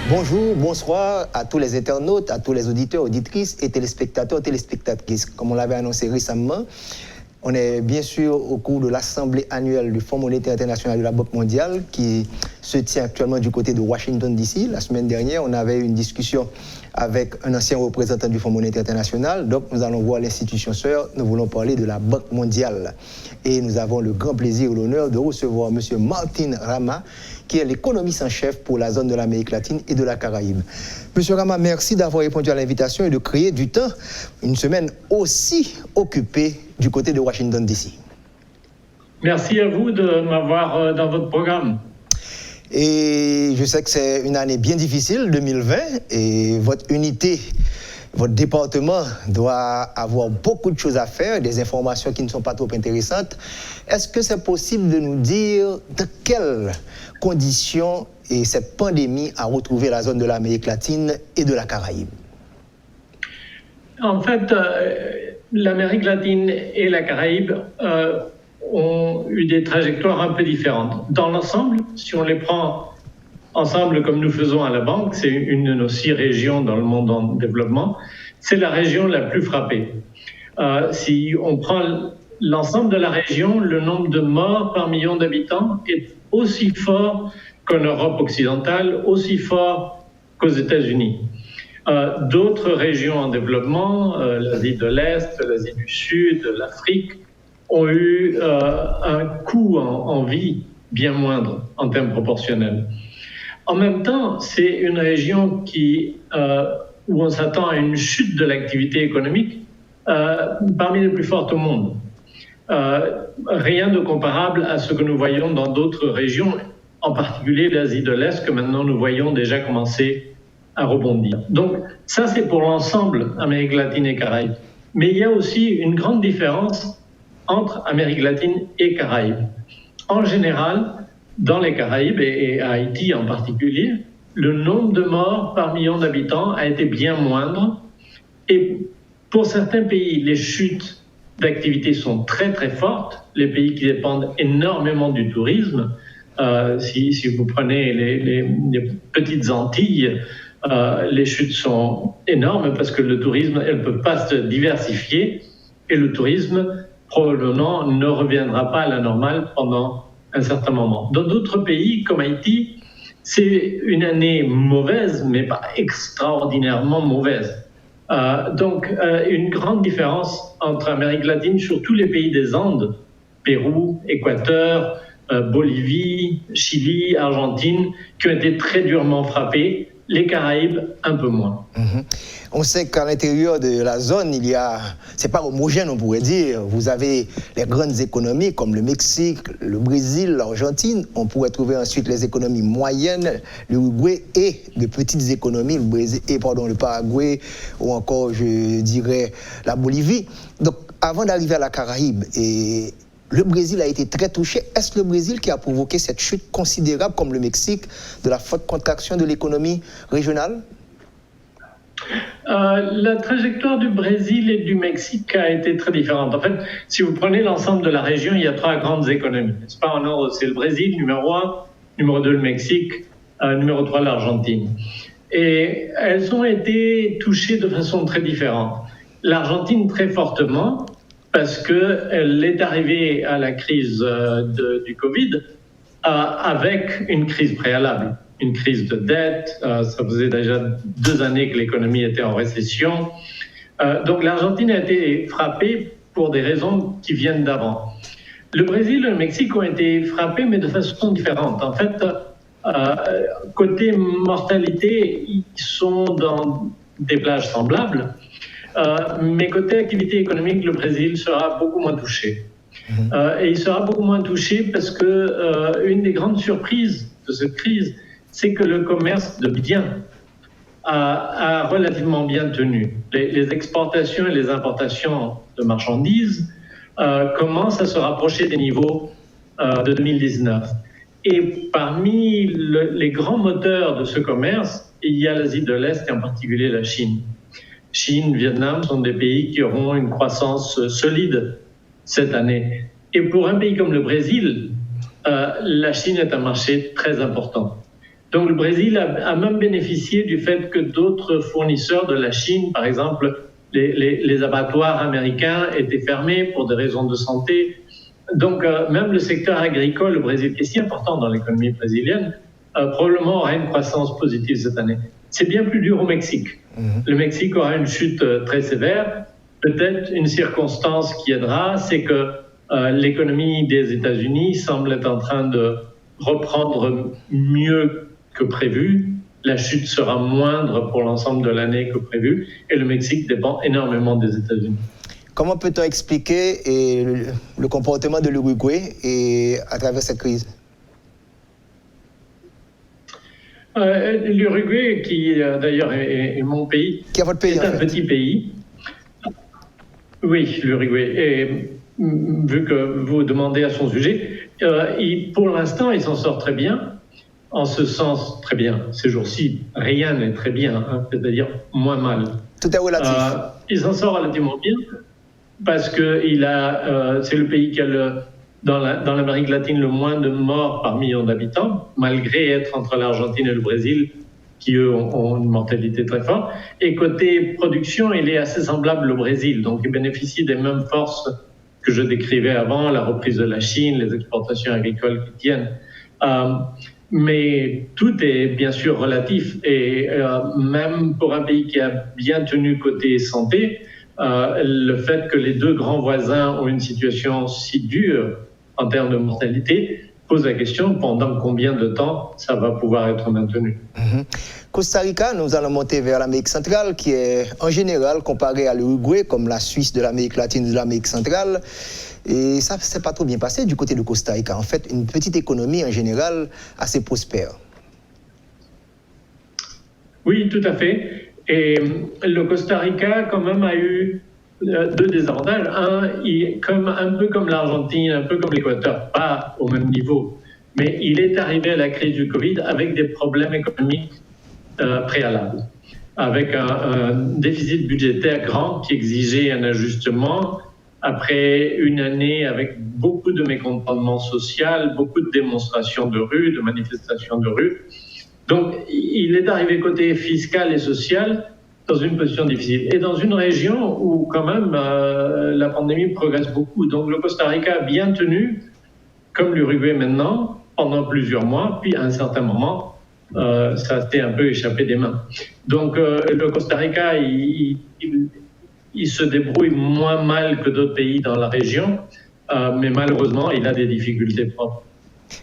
Bonjour, bonsoir à tous les internautes, à tous les auditeurs, auditrices et téléspectateurs, téléspectatrices. Comme on l'avait annoncé récemment, on est bien sûr au cours de l'Assemblée annuelle du Fonds monétaire international de la Banque mondiale qui se tient actuellement du côté de Washington, D.C. La semaine dernière, on avait une discussion avec un ancien représentant du Fonds monétaire international. Donc, nous allons voir l'institution sœur. Nous voulons parler de la Banque mondiale. Et nous avons le grand plaisir et l'honneur de recevoir M. Martin Rama, qui est l'économiste en chef pour la zone de l'Amérique latine et de la Caraïbe. Monsieur Rama, merci d'avoir répondu à l'invitation et de créer du temps, une semaine aussi occupée du côté de Washington, D.C. Merci à vous de m'avoir dans votre programme. Et je sais que c'est une année bien difficile, 2020, et votre unité, votre département doit avoir beaucoup de choses à faire, des informations qui ne sont pas trop intéressantes. Est-ce que c'est possible de nous dire de quelles conditions et cette pandémie a retrouvé la zone de l'Amérique latine et de la Caraïbe? En fait, l'Amérique latine et la Caraïbe ont eu des trajectoires un peu différentes. Dans l'ensemble, si on les prend ensemble comme nous faisons à la Banque, c'est une de nos 6 régions dans le monde en développement, c'est la région la plus frappée. Si on prend l'ensemble de la région, le nombre de morts par million d'habitants est aussi fort qu'en Europe occidentale, aussi fort qu'aux États-Unis. D'autres régions en développement, l'Asie de l'Est, l'Asie du Sud, l'Afrique, ont eu un coût en vie bien moindre en termes proportionnels. En même temps, c'est une région où on s'attend à une chute de l'activité économique parmi les plus fortes au monde. Rien de comparable à ce que nous voyons dans d'autres régions, en particulier l'Asie de l'Est, que maintenant nous voyons déjà commencer à rebondir. Donc ça, c'est pour l'ensemble Amérique latine et Caraïbes. Mais il y a aussi une grande différence entre Amérique latine et Caraïbes. En général, dans les Caraïbes et à Haïti en particulier, le nombre de morts par million d'habitants a été bien moindre. Et pour certains pays, les chutes d'activité sont très très fortes. Les pays qui dépendent énormément du tourisme, si vous prenez les petites Antilles, les chutes sont énormes parce que le tourisme, elles ne peuvent pas se diversifier et le tourisme probablement ne reviendra pas à la normale pendant un certain moment. Dans d'autres pays comme Haïti, c'est une année mauvaise, mais pas extraordinairement mauvaise. Donc, une grande différence entre Amérique latine, surtout les pays des Andes, Pérou, Équateur, Bolivie, Chili, Argentine, qui ont été très durement frappés, les Caraïbes un peu moins. On sait qu'à l'intérieur de la zone, c'est pas homogène, on pourrait dire. Vous avez les grandes économies comme le Mexique, le Brésil, l'Argentine. On pourrait trouver ensuite les économies moyennes, l'Uruguay, et de petites économies, le Paraguay, ou encore, je dirais, la Bolivie. Donc, avant d'arriver à la Caraïbe, le Brésil a été très touché. Est-ce le Brésil qui a provoqué cette chute considérable, comme le Mexique, de la forte contraction de l'économie régionale? La trajectoire du Brésil et du Mexique a été très différente. En fait, si vous prenez l'ensemble de la région, il y a 3 grandes économies. C'est pas en ordre, c'est le Brésil, numéro 1, numéro 2, le Mexique, numéro 3, l'Argentine. Et elles ont été touchées de façon très différente. L'Argentine très fortement, parce qu'elle est arrivée à la crise du Covid avec une crise préalable. Une crise de dette, ça faisait déjà 2 années que l'économie était en récession. Donc l'Argentine a été frappée pour des raisons qui viennent d'avant. Le Brésil et le Mexique ont été frappés, mais de façon différente. En fait, côté mortalité, ils sont dans des plages semblables, mais côté activité économique, le Brésil sera beaucoup moins touché. Et il sera beaucoup moins touché parce que une des grandes surprises de cette crise, c'est que le commerce de biens a relativement bien tenu. Les exportations et les importations de marchandises commencent à se rapprocher des niveaux de 2019. Et parmi les grands moteurs de ce commerce, il y a l'Asie de l'Est et en particulier la Chine. Chine, Vietnam sont des pays qui auront une croissance solide cette année. Et pour un pays comme le Brésil, la Chine est un marché très important. Donc le Brésil a même bénéficié du fait que d'autres fournisseurs de la Chine, par exemple, les abattoirs américains étaient fermés pour des raisons de santé. Donc même le secteur agricole au Brésil, qui est si important dans l'économie brésilienne, probablement aura une croissance positive cette année. C'est bien plus dur au Mexique. Le Mexique aura une chute très sévère. Peut-être une circonstance qui aidera, c'est que l'économie des États-Unis semble être en train de reprendre mieux que prévu. La chute sera moindre pour l'ensemble de l'année que prévu. Et le Mexique dépend énormément des États-Unis. Comment peut-on expliquer le comportement de l'Uruguay à travers cette crise? L'Uruguay, qui d'ailleurs est mon pays, qui est votre pays, est un petit pays. Oui, l'Uruguay. Et vu que vous demandez à son sujet, pour l'instant, il s'en sort très bien. En ce sens, très bien. Ces jours-ci, rien n'est très bien, hein, c'est-à-dire moins mal. Tout est relatif. Il s'en sort relativement bien parce que c'est le pays qui a dans l'Amérique latine le moins de morts par million d'habitants, malgré être entre l'Argentine et le Brésil, qui eux ont une mortalité très forte. Et côté production, il est assez semblable au Brésil, donc il bénéficie des mêmes forces que je décrivais avant, la reprise de la Chine, les exportations agricoles qui tiennent. Mais tout est bien sûr relatif et même pour un pays qui a bien tenu côté santé, le fait que les deux grands voisins ont une situation si dure en termes de mortalité pose la question pendant combien de temps ça va pouvoir être maintenu. Costa Rica, nous allons monter vers l'Amérique centrale qui est en général comparée à l'Uruguay comme la Suisse de l'Amérique latine et de l'Amérique centrale. Et ça ne s'est pas trop bien passé du côté de Costa Rica. En fait, une petite économie en général assez prospère. Oui, tout à fait. Et le Costa Rica, quand même, a eu deux désavantages. Un peu comme l'Argentine, un peu comme l'Équateur, pas au même niveau. Mais il est arrivé à la crise du Covid avec des problèmes économiques préalables, avec un déficit budgétaire grand qui exigeait un ajustement. Après une année avec beaucoup de mécontentement social, beaucoup de démonstrations de rue, de manifestations de rue. Donc, il est arrivé côté fiscal et social dans une position difficile. Et dans une région où, quand même, la pandémie progresse beaucoup. Donc, le Costa Rica a bien tenu, comme l'Uruguay maintenant, pendant plusieurs mois. Puis, à un certain moment, ça s'est un peu échappé des mains. Donc, le Costa Rica, il se débrouille moins mal que d'autres pays dans la région, mais malheureusement, il a des difficultés propres.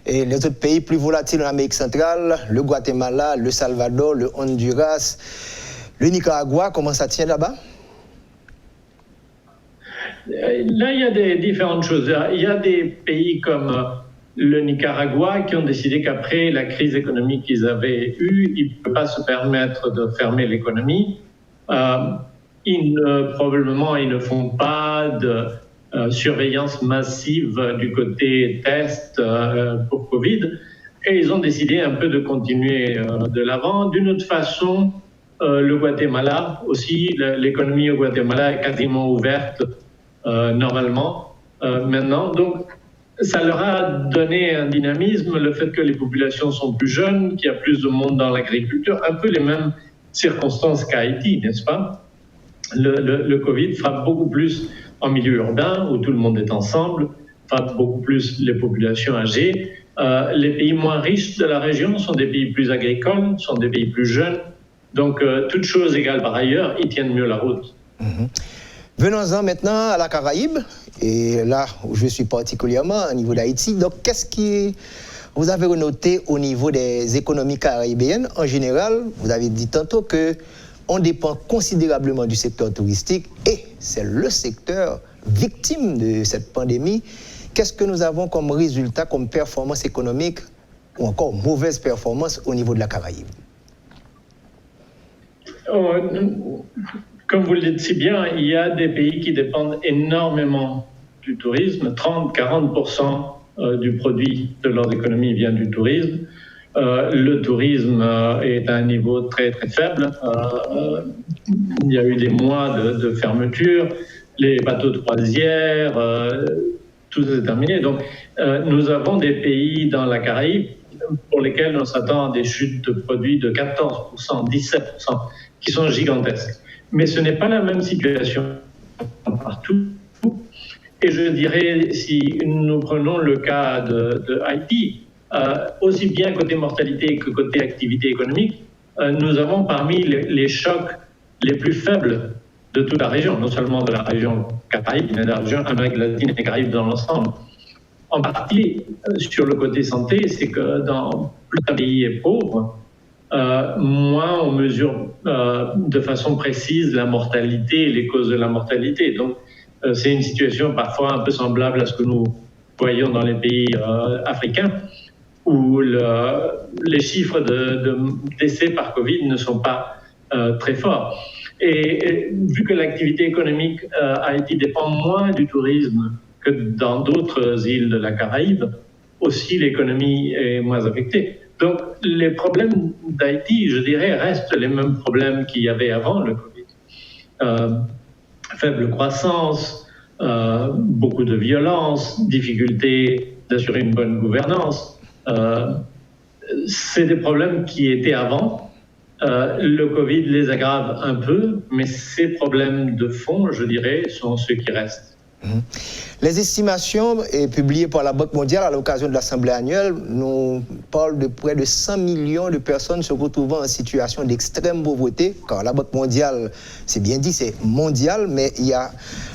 Et les autres pays plus volatiles en Amérique centrale, le Guatemala, le Salvador, le Honduras, le Nicaragua, comment ça tient là-bas? Là, il y a des différentes choses. Il y a des pays comme le Nicaragua qui ont décidé qu'après la crise économique qu'ils avaient eue, ils ne peuvent pas se permettre de fermer l'économie. Probablement, ils ne font pas de surveillance massive du côté test pour Covid. Et ils ont décidé un peu de continuer de l'avant. D'une autre façon, le Guatemala aussi, l'économie au Guatemala est quasiment ouverte normalement maintenant. Donc, ça leur a donné un dynamisme, le fait que les populations sont plus jeunes, qu'il y a plus de monde dans l'agriculture, un peu les mêmes circonstances qu'Haïti, n'est-ce pas? Le Covid frappe beaucoup plus en milieu urbain, où tout le monde est ensemble, frappe beaucoup plus les populations âgées. Les pays moins riches de la région sont des pays plus agricoles, sont des pays plus jeunes. Donc, toutes choses égales par ailleurs, ils tiennent mieux la route. Venons-en maintenant à la Caraïbe, et là où je suis particulièrement au niveau d'Haïti. Donc, qu'est-ce qui vous avez noté au niveau des économies caribéennes en général? Vous avez dit tantôt que on dépend considérablement du secteur touristique et c'est le secteur victime de cette pandémie. Qu'est-ce que nous avons comme résultat, comme performance économique ou encore mauvaise performance au niveau de la Caraïbe? Comme vous le dites si bien, il y a des pays qui dépendent énormément du tourisme. 30-40% du produit de leur économie vient du tourisme. Le tourisme est à un niveau très très faible. Il y a eu des mois de fermeture, les bateaux de croisière, tout est terminé. Donc nous avons des pays dans la Caraïbe pour lesquels on s'attend à des chutes de produits de 14%, 17%, qui sont gigantesques. Mais ce n'est pas la même situation partout. Et je dirais, si nous prenons le cas de Haïti, aussi bien côté mortalité que côté activité économique, nous avons parmi les chocs les plus faibles de toute la région, non seulement de la région Caraïbe, mais de la région Amérique latine et Caraïbe dans l'ensemble. En partie, sur le côté santé, c'est que dans plus un pays est pauvre, moins on mesure de façon précise la mortalité et les causes de la mortalité. Donc, c'est une situation parfois un peu semblable à ce que nous voyons dans les pays africains, où les chiffres de décès par Covid ne sont pas très forts. Et vu que l'activité économique à Haïti dépend moins du tourisme que dans d'autres îles de la Caraïbe, aussi l'économie est moins affectée. Donc les problèmes d'Haïti, je dirais, restent les mêmes problèmes qu'il y avait avant le Covid. Faible croissance, beaucoup de violence, difficulté d'assurer une bonne gouvernance. C'est des problèmes qui étaient avant. Le Covid les aggrave un peu, mais ces problèmes de fond, je dirais, sont ceux qui restent. Les estimations publiées par la Banque mondiale à l'occasion de l'Assemblée annuelle nous parlent de près de 100 millions de personnes se retrouvant en situation d'extrême pauvreté, car la Banque mondiale, c'est bien dit, c'est mondial, mais il y a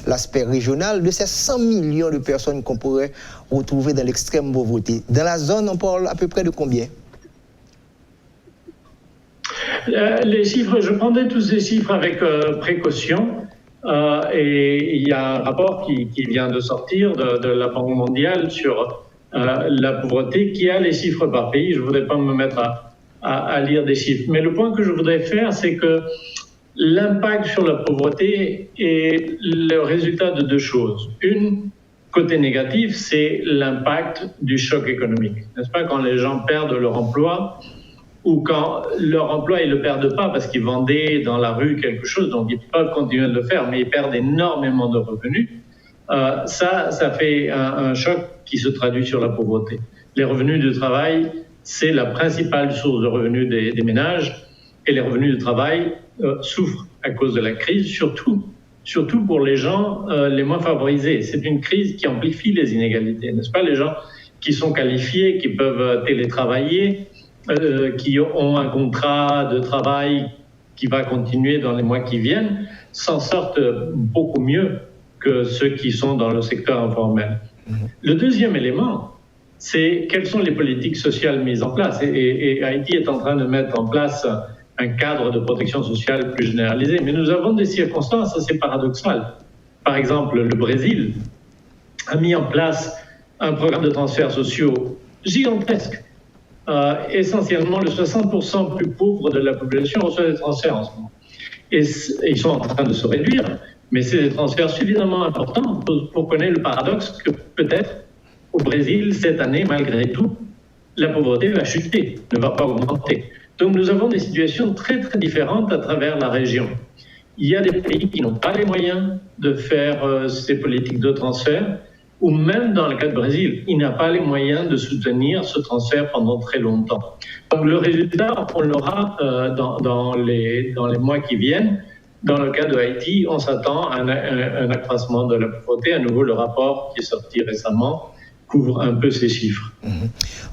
l'aspect régional de ces 100 millions de personnes qu'on pourrait retrouver dans l'extrême pauvreté. Dans la zone, on parle à peu près de combien? Les chiffres, je prendrai tous ces chiffres avec précaution. Et il y a un rapport qui vient de sortir de la Banque mondiale sur la pauvreté qui a les chiffres par pays. Je ne voudrais pas me mettre à lire des chiffres. Mais le point que je voudrais faire, c'est que l'impact sur la pauvreté est le résultat de deux choses. Une, côté négatif, c'est l'impact du choc économique. N'est-ce pas, quand les gens perdent leur emploi, ou quand leur emploi, ils ne le perdent pas parce qu'ils vendaient dans la rue quelque chose, donc ils peuvent continuer de le faire, mais ils perdent énormément de revenus. Ça fait un choc qui se traduit sur la pauvreté. Les revenus du travail, c'est la principale source de revenus des ménages, et les revenus du travail souffrent à cause de la crise, surtout pour les gens les moins favorisés. C'est une crise qui amplifie les inégalités, n'est-ce pas? Les gens qui sont qualifiés, qui peuvent télétravailler, qui ont un contrat de travail qui va continuer dans les mois qui viennent, s'en sortent beaucoup mieux que ceux qui sont dans le secteur informel. Le deuxième élément, c'est quelles sont les politiques sociales mises en place. Et Haïti est en train de mettre en place un cadre de protection sociale plus généralisé. Mais nous avons des circonstances assez paradoxales. Par exemple, le Brésil a mis en place un programme de transferts sociaux gigantesque. Essentiellement, le 60% plus pauvre de la population reçoit des transferts en ce moment. Et ils sont en train de se réduire, mais c'est des transferts suffisamment importants pour connaître le paradoxe que peut-être au Brésil, cette année, malgré tout, la pauvreté va chuter, ne va pas augmenter. Donc nous avons des situations très très différentes à travers la région. Il y a des pays qui n'ont pas les moyens de faire ces politiques de transfert, ou même dans le cas du Brésil, il n'a pas les moyens de soutenir ce transfert pendant très longtemps. Donc le résultat, on l'aura dans les mois qui viennent. Dans le cas de Haïti, on s'attend à un accroissement de la pauvreté. À nouveau, le rapport qui est sorti récemment couvre un peu ces chiffres.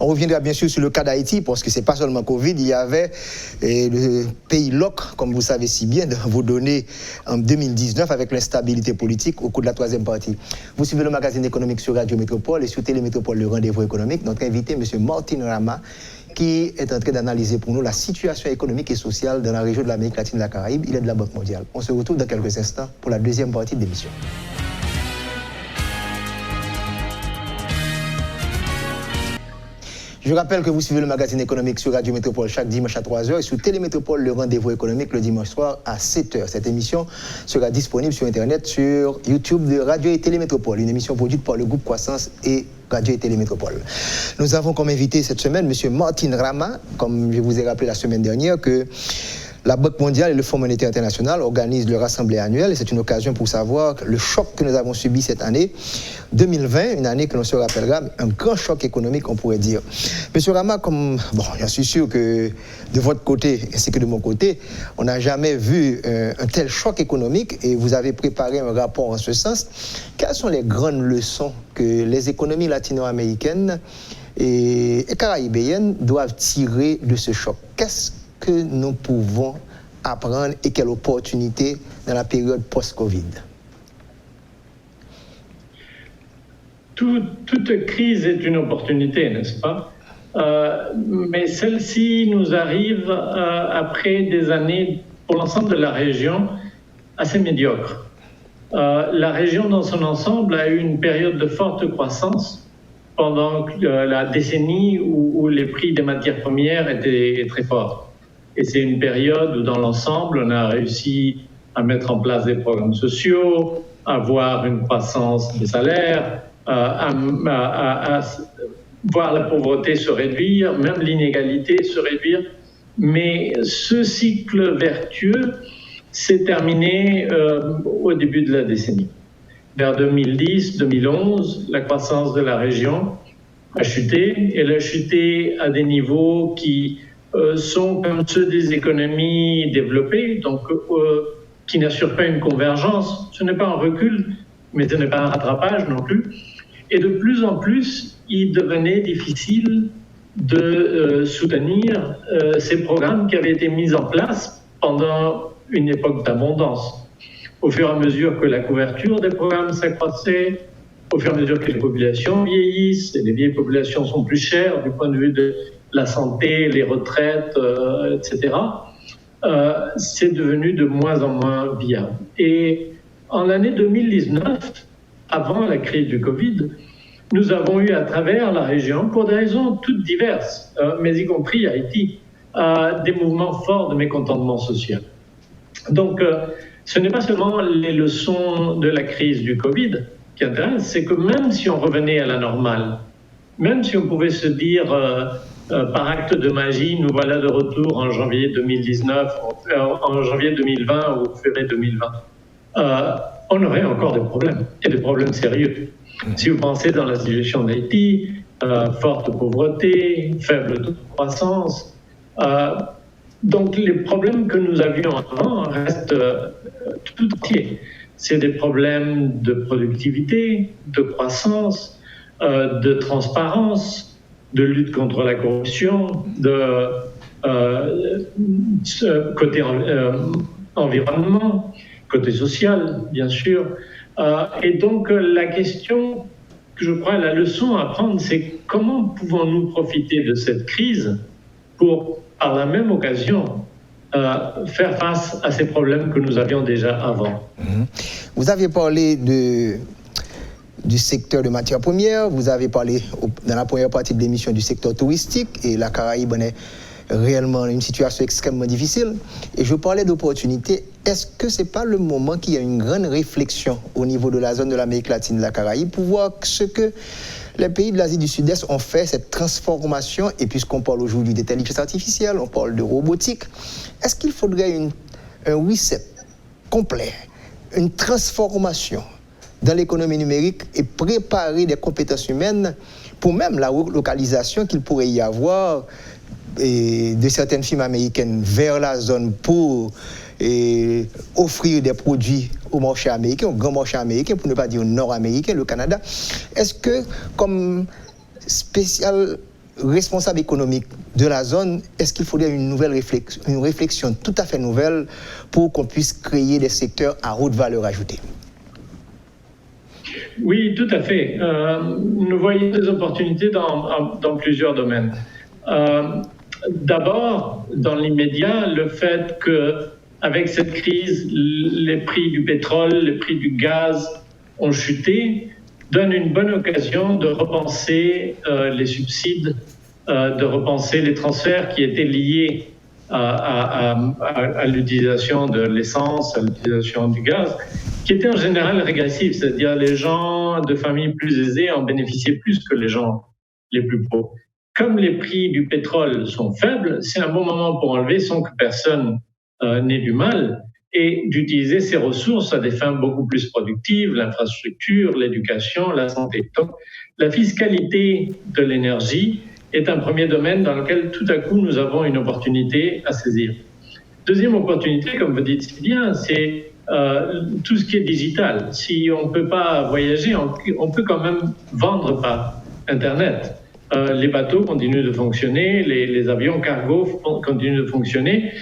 On reviendra bien sûr sur le cas d'Haïti, parce que ce n'est pas seulement Covid, il y avait le pays LOC, comme vous savez si bien, dans vos données en 2019, avec l'instabilité politique au cours de la troisième partie. Vous suivez le magazine économique sur Radio Métropole et sur Télémétropole, le rendez-vous économique. Notre invité, M. Martin Rama, qui est en train d'analyser pour nous la situation économique et sociale dans la région de l'Amérique latine et de la Caraïbe. Il est de la Banque mondiale. On se retrouve dans quelques instants pour la deuxième partie de l'émission. Je rappelle que vous suivez le magazine économique sur Radio Métropole chaque dimanche à 3h et sur Télémétropole, le rendez-vous économique le dimanche soir à 7h. Cette émission sera disponible sur Internet, sur YouTube de Radio et Télémétropole, une émission produite par le groupe Croissance et Radio et Télémétropole. Nous avons comme invité cette semaine M. Martin Rama, comme je vous ai rappelé la semaine dernière, que La Banque mondiale et le Fonds monétaire international organisent leur assemblée annuelle et c'est une occasion pour savoir le choc que nous avons subi cette année 2020, une année que l'on se rappellera, un grand choc économique, on pourrait dire. Monsieur Rama, je suis sûr que de votre côté ainsi que de mon côté, on n'a jamais vu un tel choc économique et vous avez préparé un rapport en ce sens. Quelles sont les grandes leçons que les économies latino-américaines et caraïbéennes doivent tirer de ce choc? Qu'est-ce que nous pouvons apprendre et quelle opportunité dans la période post-Covid? Toute crise est une opportunité, n'est-ce pas? Mais celle-ci nous arrive après des années, pour l'ensemble de la région, assez médiocres. La région dans son ensemble a eu une période de forte croissance pendant la décennie où les prix des matières premières étaient très forts. Et c'est une période où, dans l'ensemble, on a réussi à mettre en place des programmes sociaux, à avoir une croissance des salaires, à voir la pauvreté se réduire, même l'inégalité se réduire. Mais ce cycle vertueux s'est terminé au début de la décennie. Vers 2010-2011, la croissance de la région a chuté. Elle a chuté à des niveaux qui sont comme ceux des économies développées, donc qui n'assurent pas une convergence. Ce n'est pas un recul, mais ce n'est pas un rattrapage non plus. Et de plus en plus, il devenait difficile de soutenir ces programmes qui avaient été mis en place pendant une époque d'abondance. Au fur et à mesure que la couverture des programmes s'accroissait, au fur et à mesure que les populations vieillissent, et les vieilles populations sont plus chères du point de vue de la santé, les retraites, etc., c'est devenu de moins en moins viable. Et en l'année 2019, avant la crise du Covid, nous avons eu à travers la région, pour des raisons toutes diverses, mais y compris Haïti, des mouvements forts de mécontentement social. Donc, ce n'est pas seulement les leçons de la crise du Covid qui intéressent, c'est que même si on revenait à la normale, même si on pouvait se dire par acte de magie, nous voilà de retour en janvier 2019, en janvier 2020 ou février 2020, on aurait encore des problèmes, et des problèmes sérieux. Si vous pensez dans la situation d'Haïti, forte pauvreté, faible taux de croissance, donc les problèmes que nous avions avant restent tout entiers. C'est des problèmes de productivité, de croissance, de transparence, de lutte contre la corruption, de côté environnement, côté social, bien sûr. Et donc la question, je crois, la leçon à prendre, c'est comment pouvons-nous profiter de cette crise pour, par la même occasion, faire face à ces problèmes que nous avions déjà avant. Vous avez parlé du secteur de matières premières, vous avez parlé dans la première partie de l'émission du secteur touristique, et la Caraïbe en est réellement une situation extrêmement difficile. Et je parlais d'opportunités. Est-ce que ce n'est pas le moment qu'il y a une grande réflexion au niveau de la zone de l'Amérique latine et de la Caraïbe pour voir ce que les pays de l'Asie du Sud-Est ont fait, cette transformation, et puisqu'on parle aujourd'hui d'intelligence artificielle, on parle de robotique, est-ce qu'il faudrait un reset complet, une transformation dans l'économie numérique et préparer des compétences humaines pour même la relocalisation qu'il pourrait y avoir de certaines firmes américaines vers la zone pour offrir des produits au marché américain, au grand marché américain, pour ne pas dire nord-américain, le Canada. Est-ce que, comme spécial responsable économique de la zone, est-ce qu'il faudrait une réflexion tout à fait nouvelle pour qu'on puisse créer des secteurs à haute valeur ajoutée? Oui, tout à fait. Nous voyons des opportunités dans plusieurs domaines. D'abord, dans l'immédiat, le fait qu'avec cette crise, les prix du pétrole, les prix du gaz ont chuté, donne une bonne occasion de repenser les subsides, de repenser les transferts qui étaient liés à l'utilisation de l'essence, à l'utilisation du gaz, qui étaient en général régressifs, c'est-à-dire les gens de familles plus aisées en bénéficiaient plus que les gens les plus pauvres. Comme les prix du pétrole sont faibles, c'est un bon moment pour enlever sans que personne n'est du mal, et d'utiliser ces ressources à des fins beaucoup plus productives, l'infrastructure, l'éducation, la santé. Donc, la fiscalité de l'énergie est un premier domaine dans lequel tout à coup nous avons une opportunité à saisir. Deuxième opportunité, comme vous dites si bien, c'est tout ce qui est digital. Si on ne peut pas voyager, on peut quand même vendre par Internet. Les bateaux continuent de fonctionner, les avions cargo continuent de fonctionner,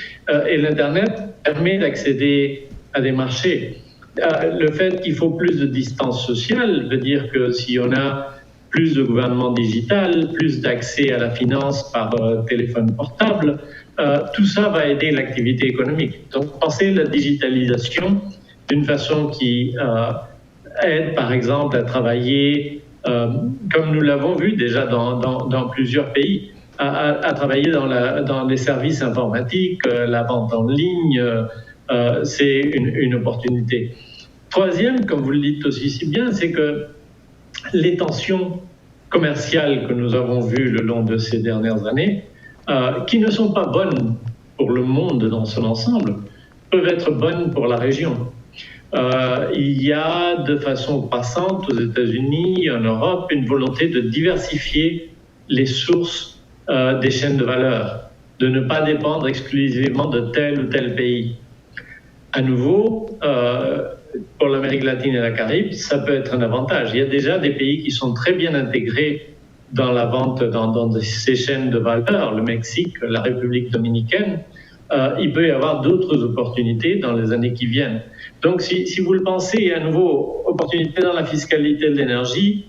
et l'Internet permet d'accéder à des marchés. Le fait qu'il faut plus de distance sociale veut dire que si on a plus de gouvernement digital, plus d'accès à la finance par téléphone portable, tout ça va aider l'activité économique. Donc, pensez la digitalisation d'une façon qui aide, par exemple, à travailler, comme nous l'avons vu déjà dans plusieurs pays, à travailler dans les services informatiques, la vente en ligne, c'est une opportunité. Troisième, comme vous le dites aussi si bien, c'est que les tensions commerciales que nous avons vues le long de ces dernières années, qui ne sont pas bonnes pour le monde dans son ensemble, peuvent être bonnes pour la région. Il y a de façon croissante aux États-Unis, en Europe, une volonté de diversifier les sources des chaînes de valeur, de ne pas dépendre exclusivement de tel ou tel pays. À nouveau, pour l'Amérique latine et la Caraïbe, ça peut être un avantage. Il y a déjà des pays qui sont très bien intégrés dans la vente, dans ces chaînes de valeur, le Mexique, la République dominicaine. Il peut y avoir d'autres opportunités dans les années qui viennent. Donc, si vous le pensez, à nouveau, opportunité dans la fiscalité de l'énergie,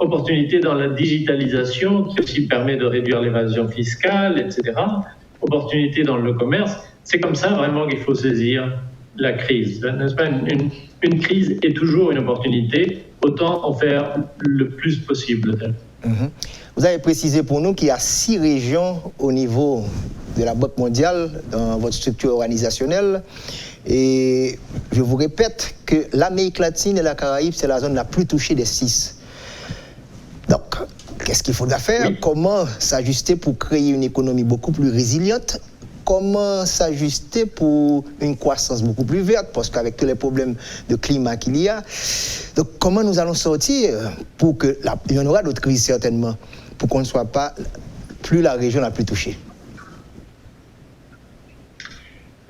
opportunité dans la digitalisation qui aussi permet de réduire l'évasion fiscale, etc. Opportunité dans le commerce. C'est comme ça vraiment qu'il faut saisir la crise. N'est-ce pas? Une crise est toujours une opportunité. Autant en faire le plus possible d'elle. Vous avez précisé pour nous qu'il y a 6 régions au niveau de la Banque mondiale dans votre structure organisationnelle. Et je vous répète que l'Amérique latine et la Caraïbe, c'est la zone la plus touchée des 6. Donc, qu'est-ce qu'il faudra faire? Comment s'ajuster pour créer une économie beaucoup plus résiliente? Comment s'ajuster pour une croissance beaucoup plus verte? Parce qu'avec tous les problèmes de climat qu'il y a, donc comment nous allons sortir pour que il y en aura d'autres crises certainement, pour qu'on ne soit pas plus la région la plus touchée?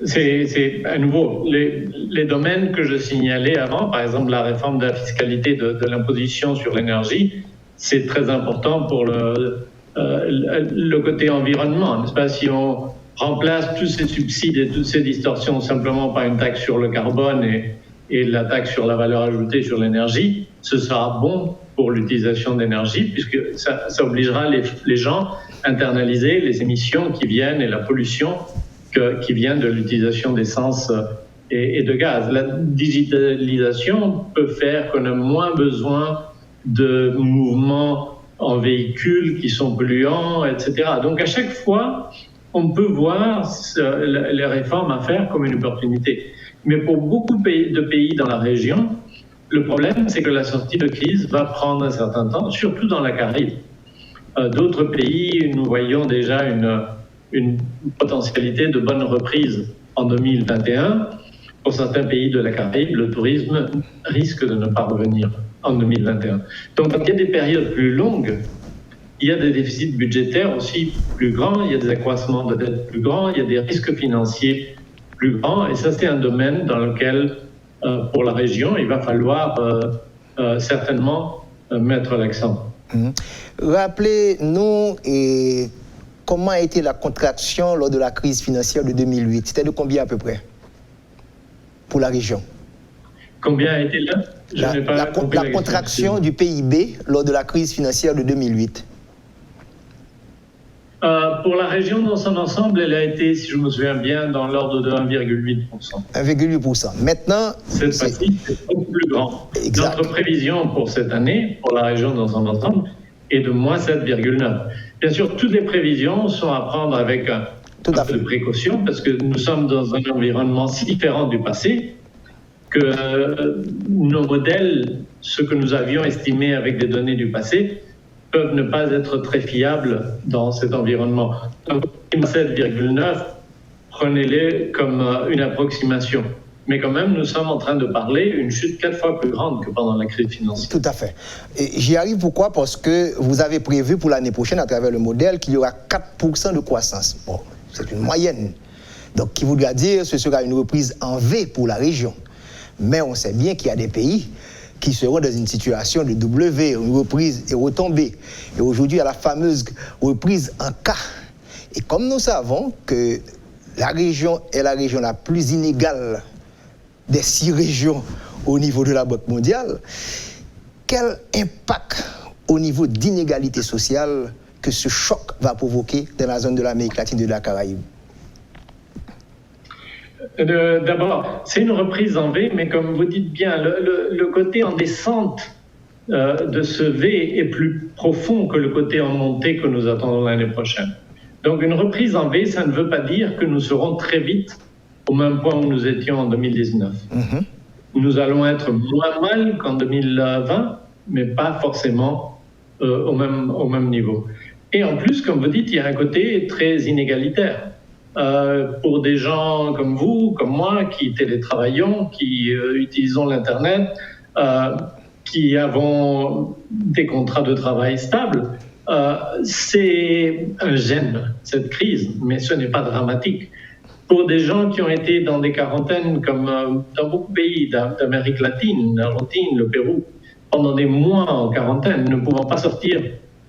C'est à nouveau les domaines que je signalais avant, par exemple la réforme de la fiscalité de l'imposition sur l'énergie, c'est très important pour le côté environnement, n'est-ce pas? Si on remplace tous ces subsides et toutes ces distorsions simplement par une taxe sur le carbone et la taxe sur la valeur ajoutée sur l'énergie, ce sera bon pour l'utilisation d'énergie puisque ça obligera les gens à internaliser les émissions qui viennent et la pollution qui vient de l'utilisation d'essence et de gaz. La digitalisation peut faire qu'on a moins besoin de mouvements en véhicules qui sont polluants, etc. Donc à chaque fois, on peut voir les réformes à faire comme une opportunité. Mais pour beaucoup de pays dans la région, le problème, c'est que la sortie de crise va prendre un certain temps, surtout dans la Caraïbe. D'autres pays, nous voyons déjà une potentialité de bonne reprise en 2021. Pour certains pays de la Caraïbe, le tourisme risque de ne pas revenir en 2021. Donc, quand il y a des périodes plus longues, il y a des déficits budgétaires aussi plus grands, il y a des accroissements de dette plus grands, il y a des risques financiers plus grands. Et ça, c'est un domaine dans lequel, pour la région, il va falloir certainement mettre l'accent. Rappelez-nous comment a été la contraction lors de la crise financière de 2008. C'était de combien à peu près pour la région? Combien a été la contraction du PIB lors de la crise financière de 2008? Pour la région dans son ensemble, elle a été, si je me souviens bien, dans l'ordre de 1,8%. 1,8%. Maintenant, cette fois-ci, c'est beaucoup plus grand. Exact. Notre prévision pour cette année, pour la région dans son ensemble, est de moins 7,9%. Bien sûr, toutes les prévisions sont à prendre avec un peu de précaution, parce que nous sommes dans un environnement si différent du passé que nos modèles, ce que nous avions estimé avec des données du passé, peuvent ne pas être très fiables dans cet environnement. Donc, 7,9, prenez-les comme une approximation. Mais quand même, nous sommes en train de parler d'une chute 4 fois plus grande que pendant la crise financière. Tout à fait. Et j'y arrive pourquoi? Parce que vous avez prévu pour l'année prochaine, à travers le modèle, qu'il y aura 4% de croissance. Bon, c'est une moyenne. Donc, qui voudra dire que ce sera une reprise en V pour la région. Mais on sait bien qu'il y a des pays qui seront dans une situation de W, une reprise et retombée. Et aujourd'hui, il y a la fameuse reprise en K. Et comme nous savons que la région est la région la plus inégale des 6 régions au niveau de la Banque mondiale, quel impact au niveau d'inégalité sociale que ce choc va provoquer dans la zone de l'Amérique latine et de la Caraïbe? D'abord, c'est une reprise en V, mais comme vous dites bien, le côté en descente de ce V est plus profond que le côté en montée que nous attendons l'année prochaine. Donc une reprise en V, ça ne veut pas dire que nous serons très vite au même point où nous étions en 2019. Nous allons être moins mal qu'en 2020, mais pas forcément au même niveau. Et en plus, comme vous dites, il y a un côté très inégalitaire. Pour des gens comme vous, comme moi, qui télétravaillons, qui utilisons l'Internet, qui avons des contrats de travail stables, c'est un gêne, cette crise, mais ce n'est pas dramatique. Pour des gens qui ont été dans des quarantaines, comme dans beaucoup de pays d'Amérique latine, l'Argentine, le Pérou, pendant des mois en quarantaine, ne pouvant pas sortir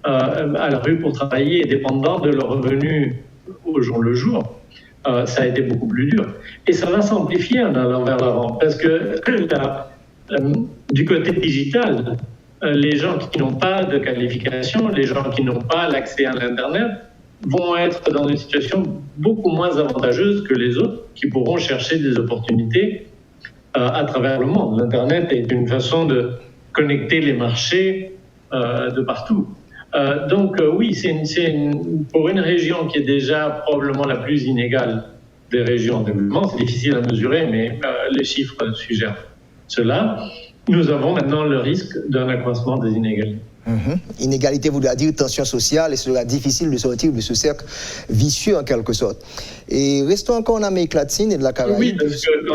à la rue pour travailler, dépendant de leurs revenus au jour le jour, ça a été beaucoup plus dur. Et ça va s'amplifier en allant vers l'avant, parce que du côté digital, les gens qui n'ont pas de qualification, les gens qui n'ont pas l'accès à l'Internet, vont être dans une situation beaucoup moins avantageuse que les autres qui pourront chercher des opportunités à travers le monde. L'Internet est une façon de connecter les marchés de partout. Donc oui, pour une région qui est déjà probablement la plus inégale des régions en développement, c'est difficile à mesurer, mais les chiffres suggèrent cela. Nous avons maintenant le risque d'un accroissement des inégalités. Inégalité voudra dire tension sociale et ce sera difficile de sortir de ce cercle vicieux en quelque sorte. Et restons encore en Amérique latine et de la Caraïbe. Oui, parce que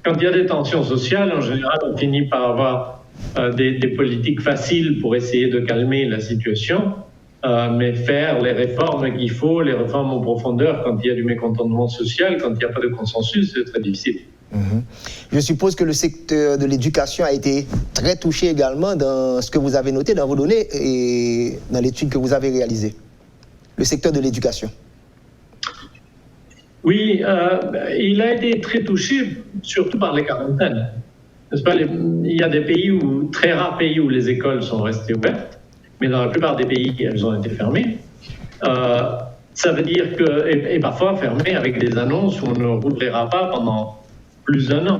quand il y a des tensions sociales, en général, on finit par avoir des politiques faciles pour essayer de calmer la situation, mais faire les réformes qu'il faut, les réformes en profondeur, quand il y a du mécontentement social, quand il n'y a pas de consensus, c'est très difficile. Je suppose que le secteur de l'éducation a été très touché également dans ce que vous avez noté dans vos données et dans l'étude que vous avez réalisée. Le secteur de l'éducation. Oui, il a été très touché, surtout par les quarantaines. N'est-ce pas, il y a des pays très rares pays où les écoles sont restées ouvertes, mais dans la plupart des pays, elles ont été fermées. Ça veut dire que, et parfois fermées avec des annonces où on ne rouvrira pas pendant plus d'un an.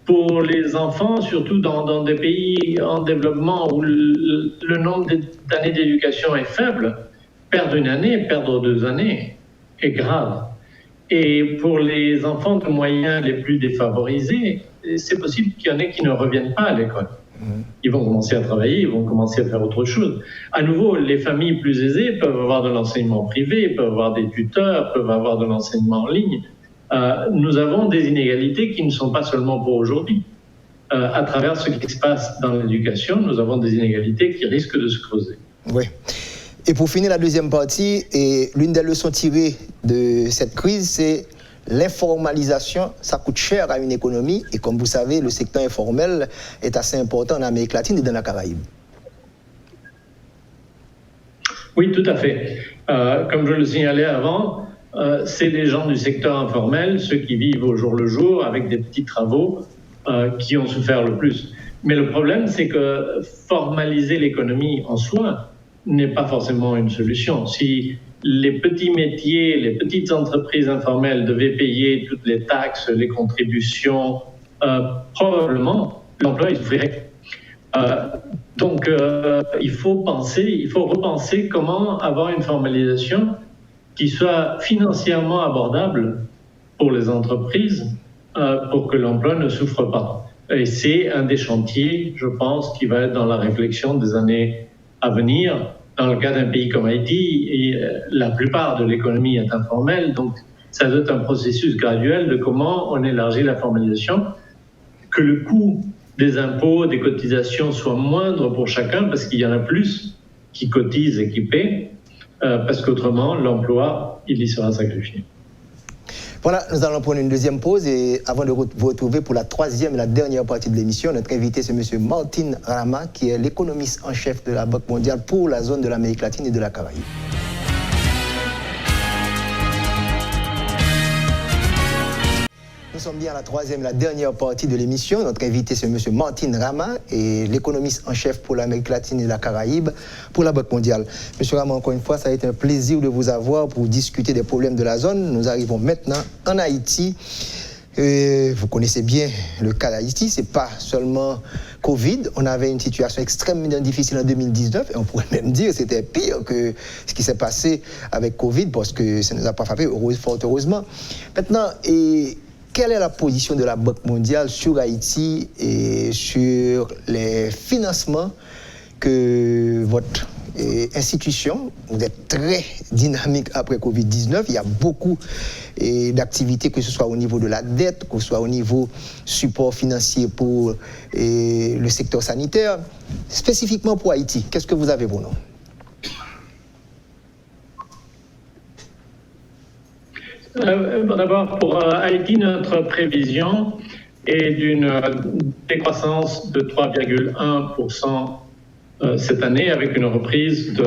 Pour les enfants, surtout dans des pays en développement où le nombre d'années d'éducation est faible, perdre une année, perdre 2 années est grave. Et pour les enfants de moyens les plus défavorisés, c'est possible qu'il y en ait qui ne reviennent pas à l'école. Ils vont commencer à travailler, ils vont commencer à faire autre chose. À nouveau, les familles plus aisées peuvent avoir de l'enseignement privé, peuvent avoir des tuteurs, peuvent avoir de l'enseignement en ligne. Nous avons des inégalités qui ne sont pas seulement pour aujourd'hui. À travers ce qui se passe dans l'éducation, nous avons des inégalités qui risquent de se creuser. Oui. Et pour finir la deuxième partie, et l'une des leçons tirées de cette crise, c'est l'informalisation. Ça coûte cher à une économie. Et comme vous savez, le secteur informel est assez important en Amérique latine et dans la Caraïbe. Oui, tout à fait. Comme je le signalais avant, c'est les gens du secteur informel, ceux qui vivent au jour le jour avec des petits travaux, qui ont souffert le plus. Mais le problème, c'est que formaliser l'économie en soi n'est pas forcément une solution. Si les petits métiers, les petites entreprises informelles devaient payer toutes les taxes, les contributions, probablement l'emploi il souffrirait. Donc il faut repenser comment avoir une formalisation qui soit financièrement abordable pour les entreprises, pour que l'emploi ne souffre pas. Et c'est un des chantiers, je pense, qui va être dans la réflexion des années à venir dans le cas d'un pays comme Haïti, la plupart de l'économie est informelle, donc ça doit être un processus graduel de comment on élargit la formalisation, que le coût des impôts, des cotisations soit moindre pour chacun, parce qu'il y en a plus qui cotisent et qui paient, parce qu'autrement, l'emploi, il y sera sacrifié. Voilà, nous allons prendre une deuxième pause et avant de vous retrouver pour la troisième et la dernière partie de l'émission, notre invité c'est M. Martin Rama, qui est l'économiste en chef de la Banque mondiale pour la zone de l'Amérique latine et de la Caraïbe. Nous sommes bien à la troisième, la dernière partie de l'émission. Notre invité, c'est M. Martin Rama, et l'économiste en chef pour l'Amérique latine et la Caraïbe pour la Banque mondiale. M. Rama, encore une fois, ça a été un plaisir de vous avoir pour discuter des problèmes de la zone. Nous arrivons maintenant en Haïti. Vous connaissez bien le cas d'Haïti, ce n'est pas seulement Covid. On avait une situation extrêmement difficile en 2019 et on pourrait même dire que c'était pire que ce qui s'est passé avec Covid parce que ça ne nous a pas frappé, fort heureusement. Maintenant, quelle est la position de la Banque mondiale sur Haïti et sur les financements que votre institution, vous êtes très dynamique après Covid-19, il y a beaucoup d'activités, que ce soit au niveau de la dette, que ce soit au niveau support financier pour le secteur sanitaire. Spécifiquement pour Haïti, qu'est-ce que vous avez pour nous? D'abord, pour Haïti, notre prévision est d'une décroissance de 3,1% cette année, avec une reprise de